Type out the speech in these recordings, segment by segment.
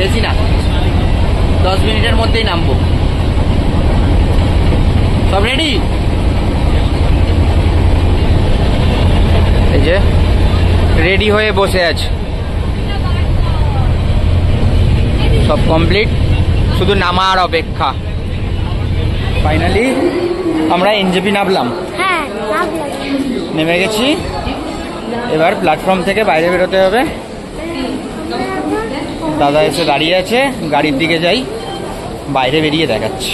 বেশি না, 10 মিনিটের মধ্যেই নামবো। সব রেডি? এই যে রেডি হয়ে বসে আছে, সব কমপ্লিট, শুধু নামার অপেক্ষা। ফাইনালি আমরা এনজেপি নামলাম। হ্যাঁ, নেমে গেছি। এবার প্ল্যাটফর্ম থেকে বাইরে বেরোতে হবে। দাদা এসে দাঁড়িয়ে আছে, গাড়ির দিকে যাই, বাইরে বেরিয়ে দেখাচ্ছি।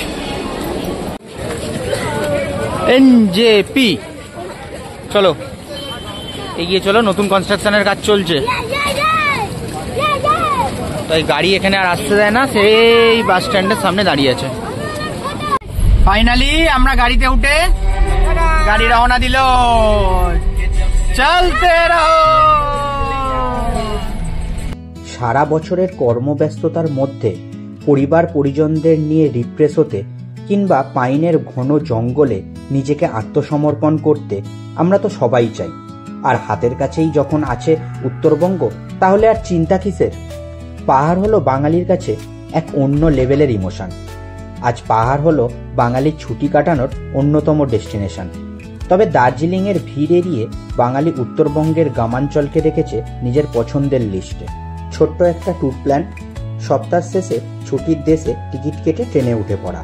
এনজেপি, চলো এগিয়ে চলো। নতুন কনস্ট্রাকশনের কাজ চলছে, তাই গাড়ি এখানে আর আসতে দেয় না, সেই বাস স্ট্যান্ডের সামনে দাঁড়িয়ে আছে। ফাইনালি আমরা গাড়িতে উঠে গাড়ি রওনা দিল। চলতে রহো। সারা বছরের কর্মব্যস্ততার মধ্যে পরিবার পরিজনদের নিয়ে রিফ্রেশ হতে কিংবা পাইনের ঘন জঙ্গলে নিজেকে আত্মসমর্পণ করতে আমরা তো সবাই চাই। আর হাতের কাছেই যখন আছে উত্তরবঙ্গ, তাহলে আর চিন্তা কিসের? পাহাড় হলো বাঙালির কাছে এক অন্য লেভেলের ইমোশন। আজ পাহাড় হলো বাঙালির ছুটি কাটানোর অন্যতম ডেস্টিনেশন। তবে দার্জিলিংয়ের ভিড় এড়িয়ে বাঙালি উত্তরবঙ্গের গ্রামাঞ্চলকে রেখেছে নিজের পছন্দের লিস্টে। ছোট্ট একটা ট্যুর প্ল্যান, সপ্তাহ শেষে ছুটির দেশে টিকিট কেটে ট্রেনে উঠে পড়া,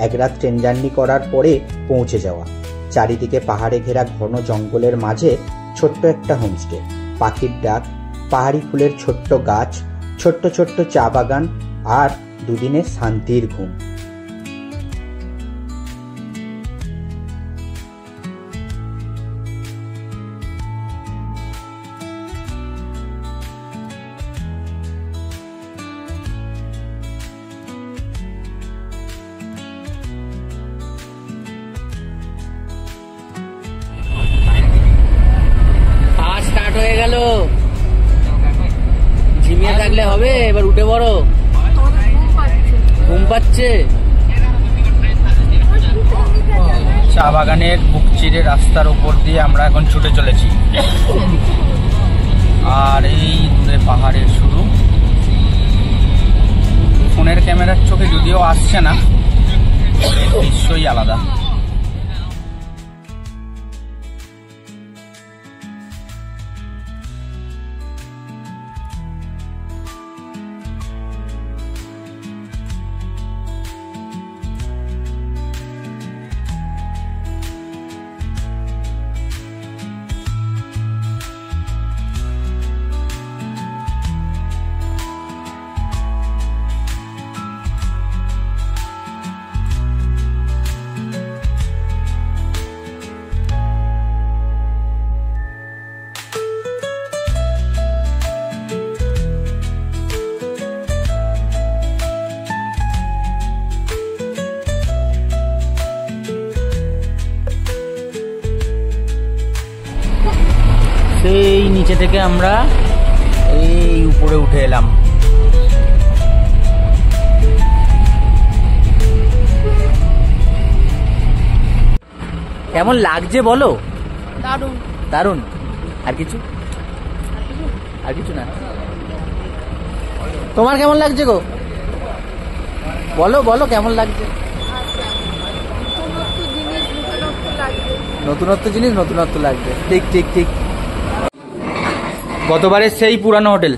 এক রাত ট্রেন জার্নি করার পরে পৌঁছে যাওয়া। চারিদিকে পাহাড়ে ঘেরা ঘন জঙ্গলের মাঝে ছোট্ট একটা হোমস্টে, পাখির ডাক, পাহাড়ি ফুলের ছোট্ট গাছ, ছোট্ট ছোট্ট চা বাগান, আর দুদিনের শান্তির ঘুম। স্টার্ট হয়ে গেল, ঝিমিয়ে থাকলে হবে, এবার উঠে পড়ো। ঘুম পাচ্ছে। চা বাগানের বুক চিরে রাস্তার উপর দিয়ে আমরা এখন ছুটে চলেছি, আর এই দূরে পাহাড়ের শুরু। ফোনের ক্যামেরার চোখে যদিও আসছে না, দৃশ্যই আলাদা। সেই নিচে থেকে আমরা এই উপরে উঠে এলাম। কেমন লাগছে বলো? দারুণ। দারুণ। আর কিছু? আর কিছু না। তোমার কেমন লাগছে গো? বলো বলো কেমন লাগছে? নতুনত্ব জিনিস নতুনত্ব লাগবে। ঠিক ঠিক ঠিক। গতবারের সেই পুরানো হোটেল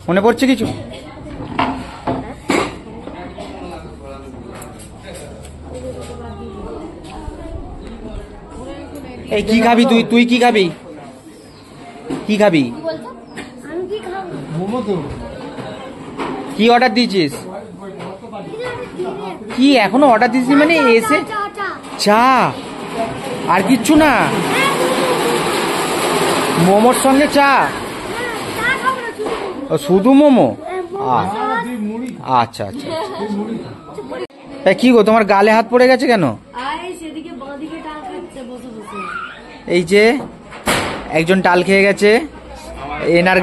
মনে পড়ছে কিছু? এই কি খাবি তুই? তুই কি খাবি? কি খাবি? কি অর্ডার দিয়েছিস? কি এখনো অর্ডার দিয়েছিস? মানে এসে চা আর কিচ্ছু না? মোমোর সঙ্গে চা? শুধু মোমো? আচ্ছা আচ্ছা। কি গো তোমার গালে হাত পড়ে গেছে কেন? এই যে একজন টাল খেয়ে গেছে, এনার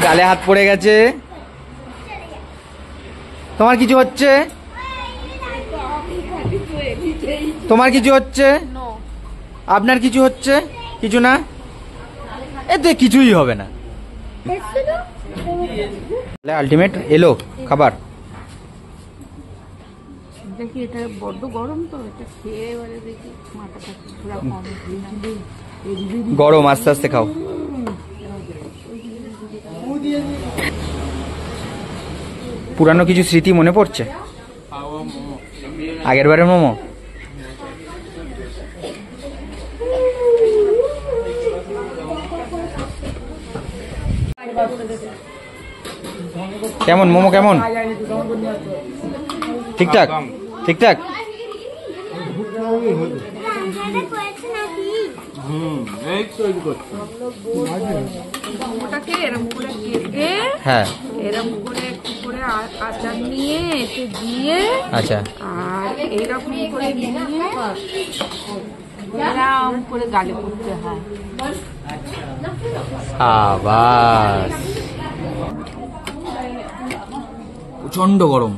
গালে হাত পড়ে গেছে। তোমার কিছু হচ্ছে? তোমার কিছু হচ্ছে? আপনার কিছু হচ্ছে? কিছু না? এতে কিছুই হবে না। আলটিমেট এলো খাবার। দেখি এটা বড্ড গরম তো, এটা খেয়ে এবারে দেখি মাথাটা পুরো কম। গরম, আস্তে আস্তে খাও। পুরানো কিছু স্মৃতি মনে পড়ছে? আগের বারের মোমো? কেমন মোমো, কেমন? ঠিকঠাক ঠিকঠাক। মোমোটাকে এরকম করে কেটে, হ্যাঁ এরকম করে একটু করে আচার নিয়ে এতে দিয়ে, আচ্ছা, আর এরকম করে নিয়ে এরকম করে গালে করতে হয়। আবার প্রচন্ড গরম।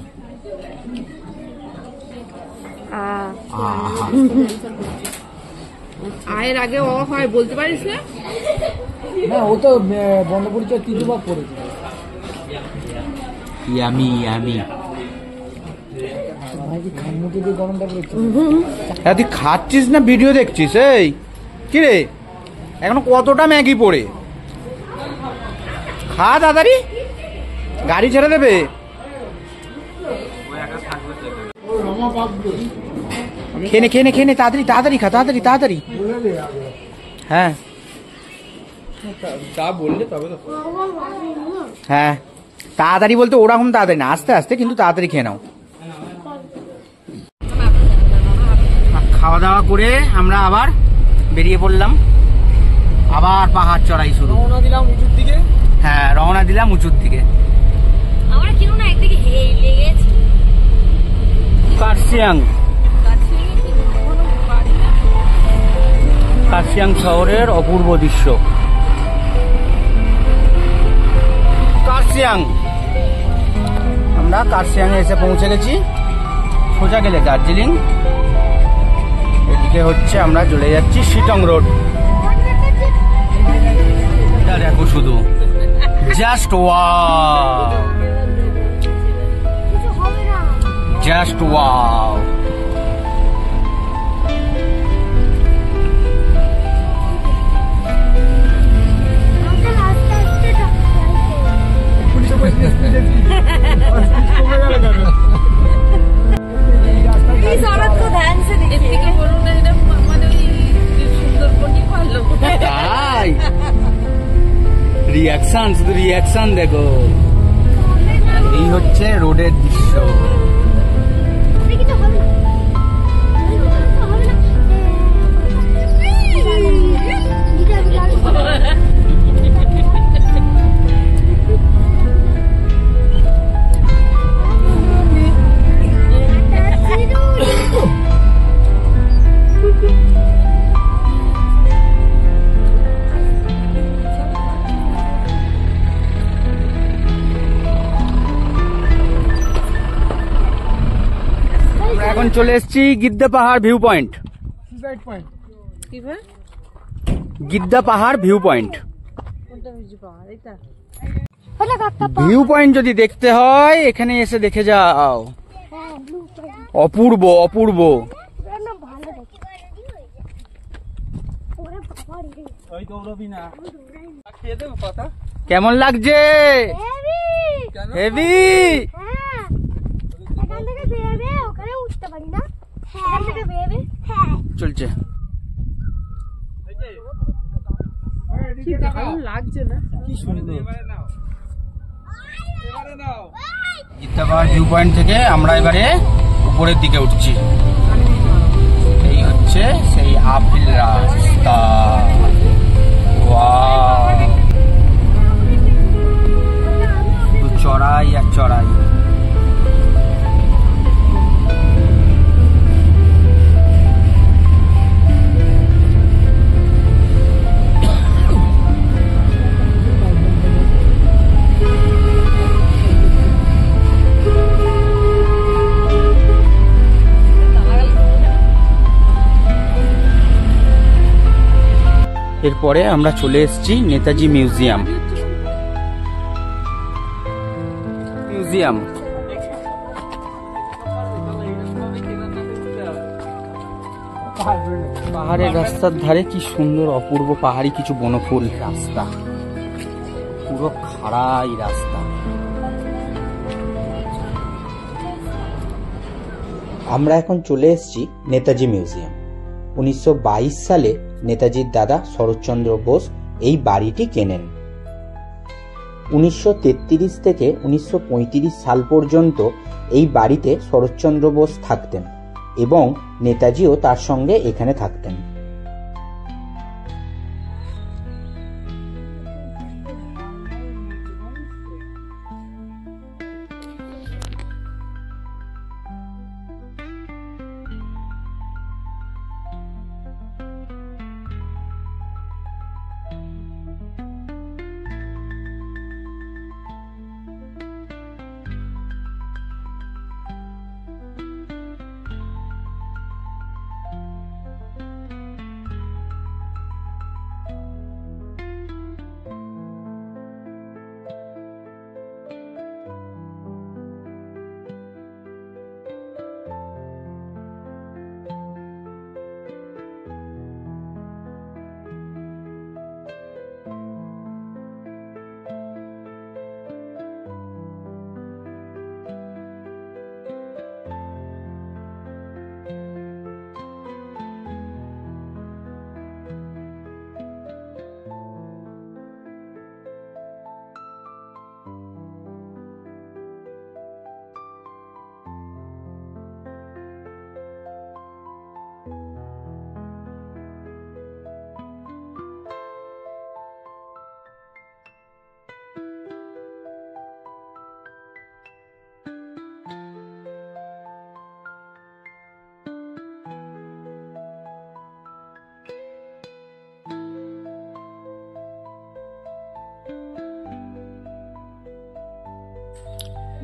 আয়ের আগে ও হয় বলতে পারিস না? না, ও তো বন্ধ পরিচয় তৃতীয়বার পড়েছে। Yummy yummy. খামুটি দিয়ে গরমটা পড়েছে। হ্যাঁ, তুই খাচ্ছিস না ভিডিও দেখছিস? এই কি রে, এখনো কতটা ম্যাগি পড়ে? খা তাড়াতাড়ি, গাড়ি ছেড়ে দেবে। খেয়ে নে তাড়াতাড়ি তাড়াতাড়ি খা, তাড়াতাড়ি তাড়াতাড়ি। হ্যাঁ তা বললে তবে তো। হ্যাঁ, তাড়াতাড়ি বলতে ওরকম তাড়াতাড়ি না, আস্তে আস্তে, কিন্তু তাড়াতাড়ি খেয়ে নাও। খাওয়া দাওয়া করে আমরা আবার বেরিয়ে পড়লাম, আবার পাহাড় চড়াই শুরু। রওনা দিলাম উঁচুর দিকে। হ্যাঁ, রওনা দিলাম উঁচুর দিকে। আমরা কেন না একদিকে হেলে গেছি। কার্শিয়াং, কার্শিয়াং শহরের অপূর্ব দৃশ্য। কার্শিয়াং, আমরা কার্শিয়াং এ এসে পৌঁছে গেছি। সোজা গেলে দার্জিলিং, এদিকে হচ্ছে আমরা চলে যাচ্ছি শিটং রোড। এটা দেখো শুধু, জাস্ট ওয়াও, জাস্ট ওয়াও। इस औरत को ध्यान से देखिए। বলুন না, এটা মানে ওই সুন্দরবনই ভালো। তাই রিয়াকশন, শুধু রিয়াকশন দেখো। এই হচ্ছে রোডের দৃশ্য। এখন চলে এসেছি গিদ্দা পাহাড় ভিউ পয়েন্ট। Suicide point. কি ভাই? গিদ্দা পাহাড় ভিউ পয়েন্ট। কোনটা বুঝি পাওয়া এটা? ভিউ পয়েন্ট যদি দেখতে হয় এখানে এসে দেখে যাও, অপূর্ব অপূর্ব। কেমন লাগছে? হেভি। চলছে, ভালো লাগছে না? কি সুন্দর। গিদ্দা পাহাড় ভিউ পয়েন্ট থেকে আমরা এবারে উপরের দিকে উঠছি। এই হচ্ছে সেই আপেল রাস্তা। ওয়াও, চড়াই আর চড়াই। এরপরে আমরা চলে এসেছি নেতাজি মিউজিয়াম। মিউজিয়াম। পাহাড়ের রাস্তার ধারে কি সুন্দর অপূর্ব পাহাড়ি কিছু বনফুল। রাস্তা পুরো খাড়াই রাস্তা। আমরা এখন চলে এসেছি নেতাজি মিউজিয়াম। 1922 সালে নেতাজির দাদা শরৎচন্দ্র বোস এই বাড়িটি কেনেন। 1933 থেকে 1935 সাল পর্যন্ত এই বাড়িতে শরৎচন্দ্র বোস থাকতেন এবং নেতাজিও তার সঙ্গে এখানে থাকতেন।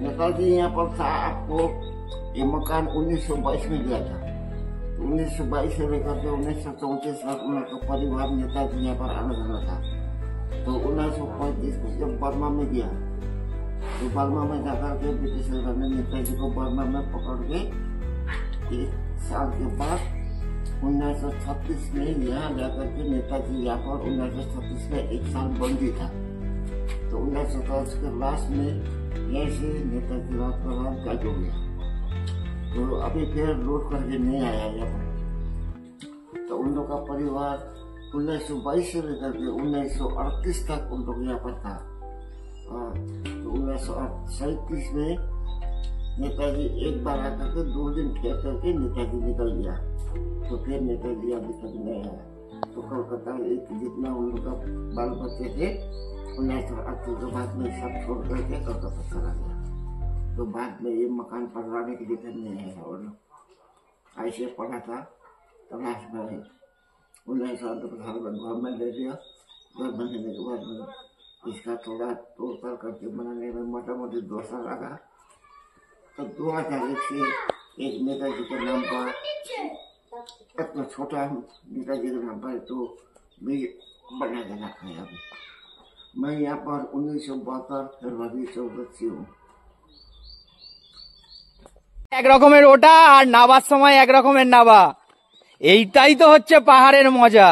नेताजी यहाँ पर था, आपको ये मकान 1922 में दिया था। 1922 से लेकर के 1934 तक उनका परिवार नेताजी यहाँ पर आना जाना था। तो 1935 में जब बर्मा में गया तो बर्मा में जाकर के ब्रिटिश सरकार ने नेताजी को बर्मा में पकड़ के 1 साल के बाद 1936 में यहाँ जाकर के नेताजी यहाँ पर 1936 में 1 साल बंदी था। तो 1937 के लास्ट में ऐसे नेताजी रात का रात गायब हो गया। तो अभी फिर लौट करके नहीं आया यहाँ पर। तो उन लोग का परिवार 1922 से लेकर के 1938 तक उन लोग यहाँ पर था। तो 1937 में नेताजी एक बार आकर के 2 दिन ठहर करके नेताजी निकल गया। तो फिर नेताजी अभी तक नहीं आया। तो कोलकाता एक जितना उन लोग का बाल बच्चे थे 1938 के बाद में सब छोड़ करके कोलकाता चला गया। तो बाद में ये मकान पर रहने के लिए नहीं है। और ऐसे पढ़ा था तलाश में 1938 में गवर्नमेंट दे दिया। गवर्नमेंट देने के बाद में इसका थोड़ा तोड़ करके बनाने में मोटा मोटी 2 साल लगा। तो 2001 से एक नेताजी के नाम पर इतना छोटा नेताजी के नाम पर तो भी बना के रखा है। अभी मैं यहाँ पर 1972 फरवरी 14 हूँ। এক রকমের ওটা আর নাবার সময় এক রকমের নাবা, এইটাই তো হচ্ছে পাহাড়ের মজা।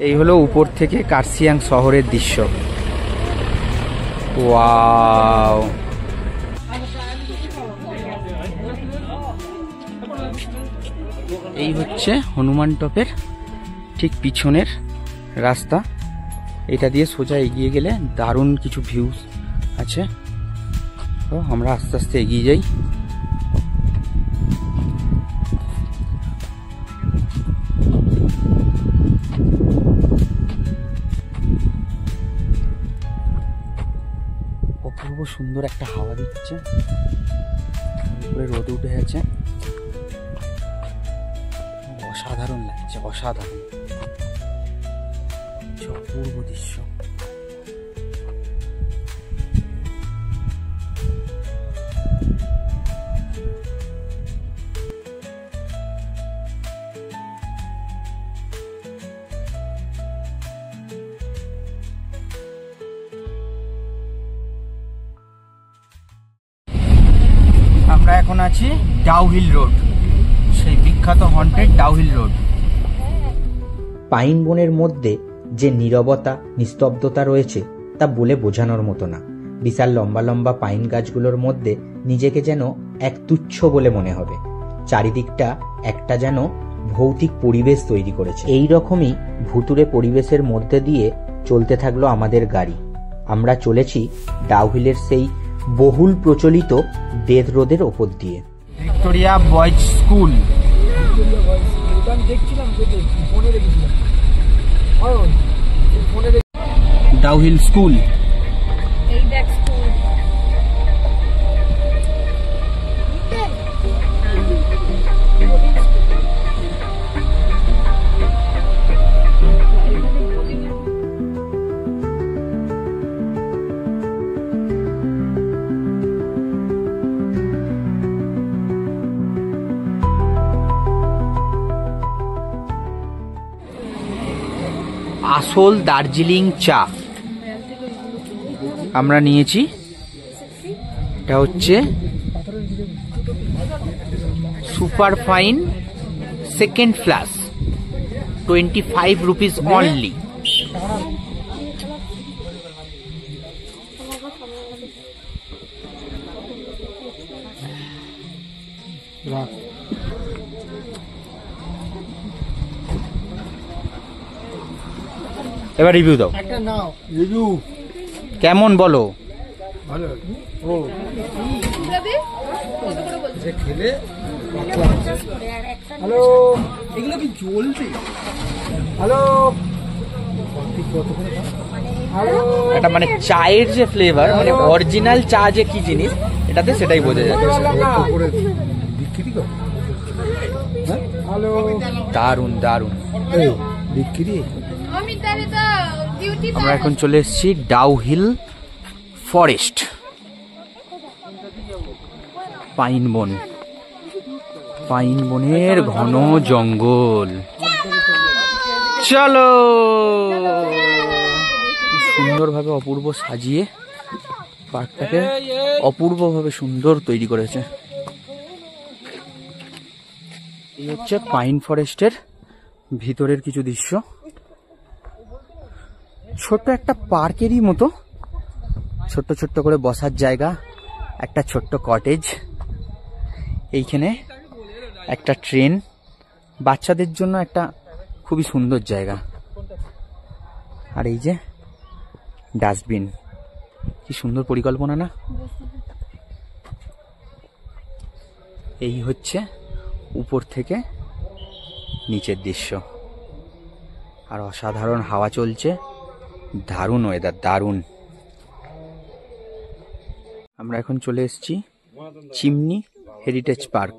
এই হলো উপর থেকে কার্সিয়াং শহরের দৃশ্য। ওয়াও, এই হচ্ছে হনুমান টপের ঠিক পিছনের রাস্তা। এটা দিয়ে সোজা এগিয়ে গেলে দারুণ কিছু ভিউজ আছে। তো আমরা আস্তে আস্তে এগিয়ে যাই। অপূর্ব সুন্দর একটা হাওয়া দিচ্ছে, উপরে রোদ উঠে আছে, অসাধারণ লাগছে, অসাধারণ অপূর্ব দৃশ্য। আমরা এখন আছি ডাউহিল রোড, সেই বিখ্যাত হন্টেড ডাউহিল রোড। পাইন বনের মধ্যে যে নীরবতা নিস্তব্ধতা রয়েছে তা বলে বোঝানোর মতো না। বিশাল লম্বা লম্বা পাইন গাছগুলোর মধ্যে নিজেকে যেন এক তুচ্ছ বলে মনে হবে। চারিদিকটা একটা যেন ভৌতিক পরিবেশ তৈরি করেছে। এই রকমই ভুতুড়ে পরিবেশের মধ্যে দিয়ে চলতে থাকলো আমাদের গাড়ি। আমরা চলেছি ডাউহিলের সেই বহুল প্রচলিত ডেথ রোডের ওপর দিয়ে। Victoria boys school, Dowhill school. এই দেখ স্কুল। আসল দার্জিলিং চা আমরা নিয়েছি। এটা হচ্ছে super fine second flush, 25 rupees only. এবার রিভিউ দাও। একটা নাও রিভিউ কেমন বলো? ভালো। ও যে খেলে হ্যালো, এগুলো কি জ্বলছে? হ্যালো হ্যালো, এটা মানে চায়ের যে ফ্লেভার, মানে অরিজিনাল চা যে কি জিনিস এটাতে, সেটাই বোঝা যাচ্ছে। বিক্রি কর। হ্যালো, দারুন দারুন বিক্রি। আমরা এখন চলে এসেছি ডাউহিল ফরেস্ট, পাইন বন। পাইন বনের ঘন জঙ্গল। চলো, সুন্দরভাবে অপূর্ব সাজিয়ে পার্কটাকে অপূর্বভাবে সুন্দর তৈরি করেছে। এই হচ্ছে পাইন ফরেস্টের ভিতরের কিছু দৃশ্য। ছোট্ট একটা পার্কেরই মতো, ছোট্ট ছোট্ট করে বসার জায়গা, একটা ছোট্ট কটেজ, এইখানে একটা ট্রেন, বাচ্চাদের জন্য একটা খুবই সুন্দর জায়গা। আর এই যে ডাস্টবিন, কি সুন্দর পরিকল্পনা না? এই হচ্ছে উপর থেকে নিচের দৃশ্য। আর অসাধারণ হাওয়া চলছে, দারুণ ওয়েদার, দারুণ। আমরা এখন চলে এসেছি চিমনি হেরিটেজ পার্ক,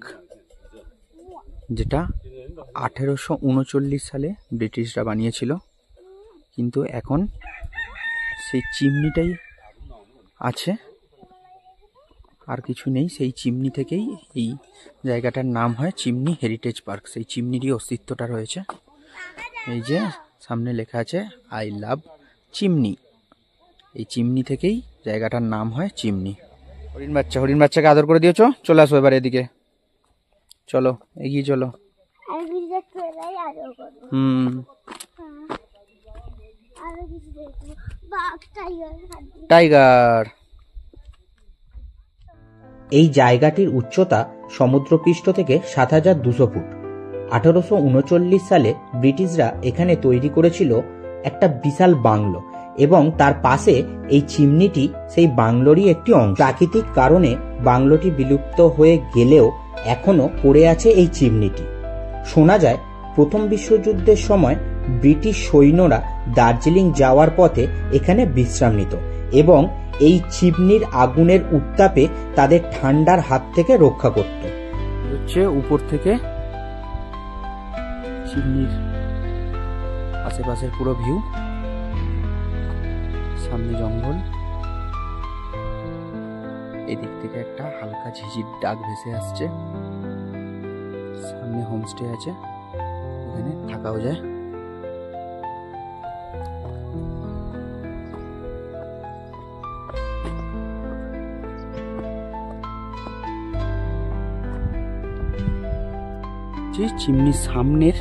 যেটা 1839 সালে ব্রিটিশরা বানিয়েছিল। কিন্তু এখন সেই চিমনিটাই আছে, আর কিছু নেই। সেই চিমনি থেকেই এই জায়গাটার নাম হয় চিমনি হেরিটেজ পার্ক। সেই চিমনিরই অস্তিত্বটা রয়েছে। এই যে সামনে লেখা আছে আই লাভ চিমনি। এই চিমনি থেকেই জায়গাটার নাম হয় চিমনি। হরিণ বাচ্চা, হরিণ বাচ্চাকে আদর করে দিয়েছো, চলে আসো এবার এদিকে। চলো, এগিয়ে চলো। টাইগার। এই জায়গাটির উচ্চতা সমুদ্রপৃষ্ঠ থেকে ৭,২০০ ফুট। 1839 সালে ব্রিটিশরা এখানে তৈরি করেছিল একটা বিশাল বাংলো, এবং তার পাশে এই চিমনিটি সেই বাংলোরই একটি অংশ। প্রাকৃতিক কারণে বাংলোটি বিলুপ্ত হয়ে গেলেও এখনো পড়ে আছে এই চিমনিটি। শোনা যায় প্রথম বিশ্বযুদ্ধের সময় ব্রিটিশ সৈন্যরা দার্জিলিং যাওয়ার পথে এখানে বিশ্রাম নিত, এবং এই চিমনির আগুনের উত্তাপে তাদের ঠান্ডার হাত থেকে রক্ষা করত। হচ্ছে উপর থেকে চিমনির আশেপাশের পুরো ভিউ। সামনে জঙ্গল, এদিক থেকে একটা হালকা ঝিঝির ডাক ভেসে আসছে। সামনে হোমস্টে আছে, এখানে থাকাও যায়। চিমনির সামনের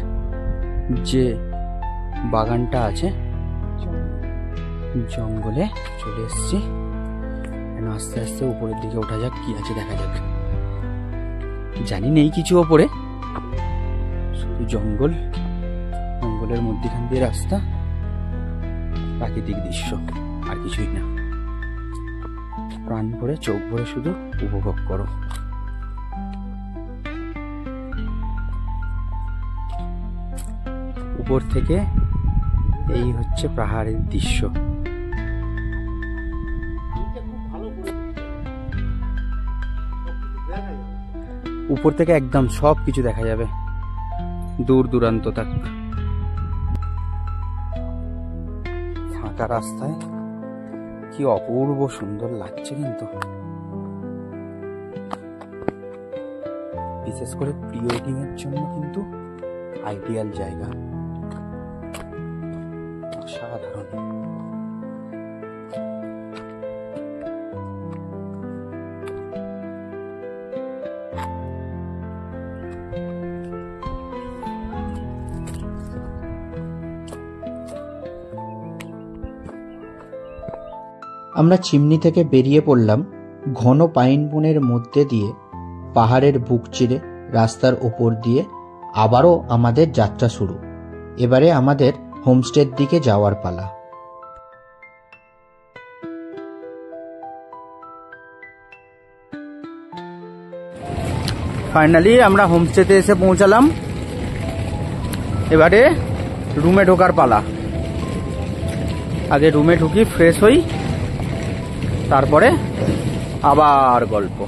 যে বাগানটা আছে, জঙ্গলে চলে এসছি। আস্তে আস্তে উপরের দিকে ওঠা যাক, কি আছে দেখা যাক। জানি নেই কিছু ওপরে, শুধু জঙ্গল, জঙ্গলের মধ্যখান দিয়ে রাস্তা, প্রাকৃতিক দৃশ্য, আর কিছুই না। প্রাণ ভরে চোখ ভরে শুধু উপভোগ করো। উপর থেকে এই হচ্ছে পাহাড়ের দৃশ্য। উপর থেকে একদম সব কিছু দেখা যাবে, দূর দূরান্ত তক। ফাঁকা রাস্তায় কি অপূর্ব সুন্দর লাগছে, কিন্তু বিশেষ করে প্রি ওয়েডিং এর জন্য কিন্তু আইডিয়াল জায়গা, অসাধারণ। আমরা চিমনি থেকে বেরিয়ে পড়লাম ঘন পাইন বনের মধ্যে দিয়ে, পাহাড়ের বুক চিরে রাস্তার ওপর দিয়ে আবারও আমাদের যাত্রা শুরু। এবারে আমাদের হোমস্টের দিকে যাওয়ার পালা। ফাইনালি আমরা হোমস্টেতে এসে পৌঁছালাম। এবারে রুমে ঢোকার পালা। আগে রুমে ঢুকি, ফ্রেশ হই, তারপরে আবার গল্প।